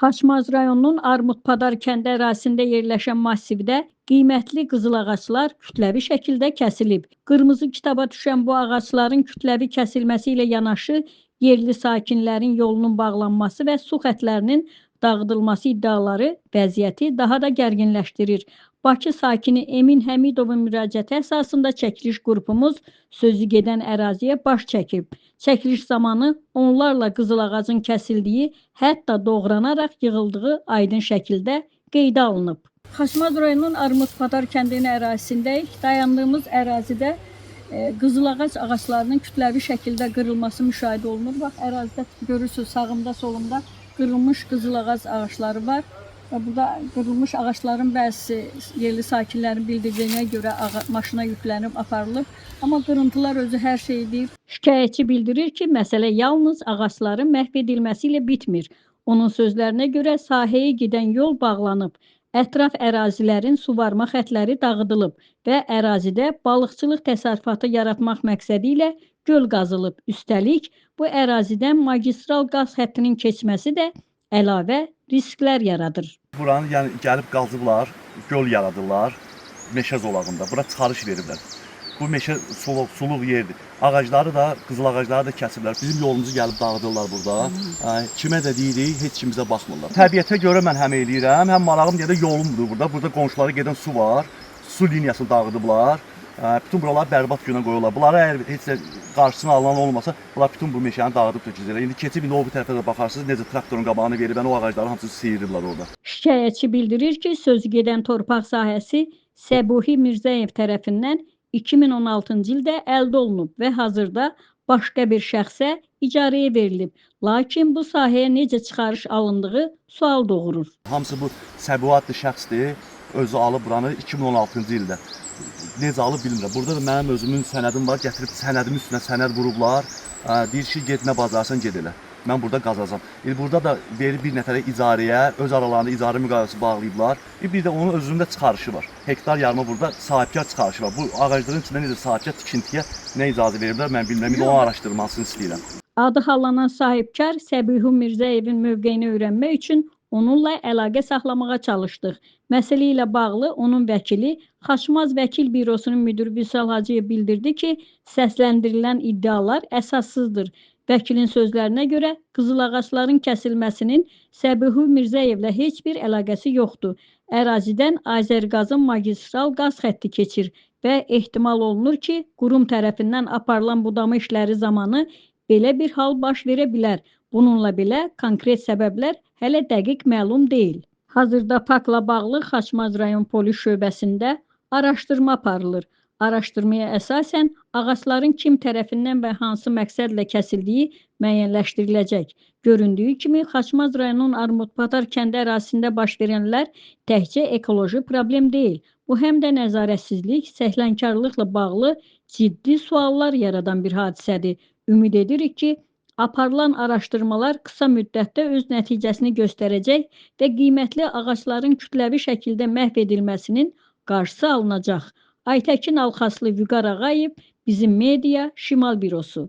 Xaçmaz rayonunun Armudpadar kəndi ərazisində yerləşən massivdə qiymətli qızıl ağaclar kütləvi şəkildə kəsilib. Qırmızı kitaba düşən bu ağacların kütləvi kəsilməsi ilə yanaşı yerli sakinlərin yolunun bağlanması və su xətlərinin dağıdılması iddiaları vəziyyəti daha da gərginləşdirir. Bakı sakini Emin Həmidovun müraciəti əsasında çəkiliş qrupumuz sözü gedən əraziyə baş çəkib. Çəkiliş zamanı onlarla qızıl ağacın kəsildiyi, hətta doğranaraq yığıldığı aydın şəkildə qeydə alınıb. Xaçmaz rayonunun Armudpadar kəndinin ərazisindəyik. Dayandığımız ərazidə qızıl ağaclarının kütləvi şəkildə qırılması müşahidə olunur. Bax, ərazidə görürsünüz, sağımda, solumda qırılmış qızıl ağacları var. Burada qırılmış ağacların bəzisi yerli sakinlərin bildirdiyinə görə maşına yüklənib aparılıb. Amma qırıntılar özü hər şey deyib. Şikayətçi bildirir ki, məsələ yalnız ağacların məhv edilməsi ilə bitmir. Onun sözlərinə görə sahəyə gedən yol bağlanıb. Ətraf ərazilərin suvarma xətləri dağıdılıb və ərazidə balıqçılıq təsərrüfatı yaratmaq məqsədi ilə göl qazılıb. Üstəlik, bu ərazidən magistral qaz xəttinin keçməsi də əlavə risklər yaradır. Buranı gəlib qazıblar, göl yaradırlar meşə zolağında. Bura çıxarış veriblər. Bu meşə suluq yerdir. Ağacları da, qızıl ağacları da kəsiblər. Bizim yolumuzu gəlib dağıdırlar burada. Kimə də deyirik, heç kimizə baxmırlar. Təbiətə görə mən həm eləyirəm, həm marağım deyə də yolumdur burada. Burada qonşulara gedən su var. Su liniyasını dağıdıblar. Bütün buraları bərbad günə qoyurlar. Bunları əgər heç də qarşısını alınan olmasa, bunlar bütün bu meşəni dağıdıb tökəcəklər. İndi keçib o bir tərəfə də baxarsınız, necə traktorun qabağını verib, o ağacları hamısını sıyırırlar orada. Şikayətçi bildirir ki, sözü gedən torpaq sahəsi Səbuhi Mirzəyev tərəfindən 2016-cı ildə əldə olunub və hazırda başqa bir şəxsə icarəyə verilib. Lakin bu sahəyə necə çıxarış alındığı sual doğurur. Hamısı bu Səbuhi adlı şəxsdir, özü alıb buranı 2016-cı ildə. Necə alıb bilmirəm. Burada da mənim özümün sənədim var, gətirib sənədimin üstünə sənəd vurublar. Deyir ki, get nə bazarsan ged elə. Mən burada qazacam. Burada da verib bir nəfərə icarəyə, öz aralarında icarə müqaviləsi bağlayıblar. Bir də onun özündə çıxarışı var. Hektar yarımı burada sahibkar çıxarışı var. Bu ağacların içində necə sahibkar tikintiyə nə icazə veriblər, mən bilmirəm. Bir də onun araşdırmasını istəyirəm. Adı hallanan sahibkar Səbuhi Mirzəyevin mövqeyini öyrənmək üçün onunla əlaqə saxlamağa çalışdıq. Məsələ ilə bağlı onun vəkili Xaçmaz Vəkil Bürosunun müdiri Vüsal Hacıyev bildirdi ki, səsləndirilən iddialar əsassızdır. Vəkilin sözlərinə görə qızıl ağacların kəsilməsinin Səbuhi Mirzəyevlə heç bir əlaqəsi yoxdur. Ərazidən Azərqazın magistral qaz xətti keçir və ehtimal olunur ki, qurum tərəfindən aparılan budama işləri zamanı belə bir hal baş verə bilər. Bununla belə konkret səbəblər hələ dəqiq məlum deyil. Hazırda parkla bağlı Xaçmaz rayon polis şöbəsində araşdırma aparılır. Araşdırmaya əsasən ağacların kim tərəfindən və hansı məqsədlə kəsildiyi müəyyənləşdiriləcək. Göründüyü kimi Xaçmaz rayonunun Armudpadar kəndi ərazisində baş verənlər təkcə ekoloji problem deyil. Bu həm də nəzarətsizlik, səhlənkarlıqla bağlı ciddi suallar yaradan bir hadisədir. Ümid edirik ki, aparılan araşdırmalar qısa müddətdə öz nəticəsini göstərəcək və qiymətli ağacların kütləvi şəkildə məhv edilməsinin qarşısı alınacaq. Aytəkin Alxaslı, Vüqar Ağayev, Bizim Media, Şimal Bürosu.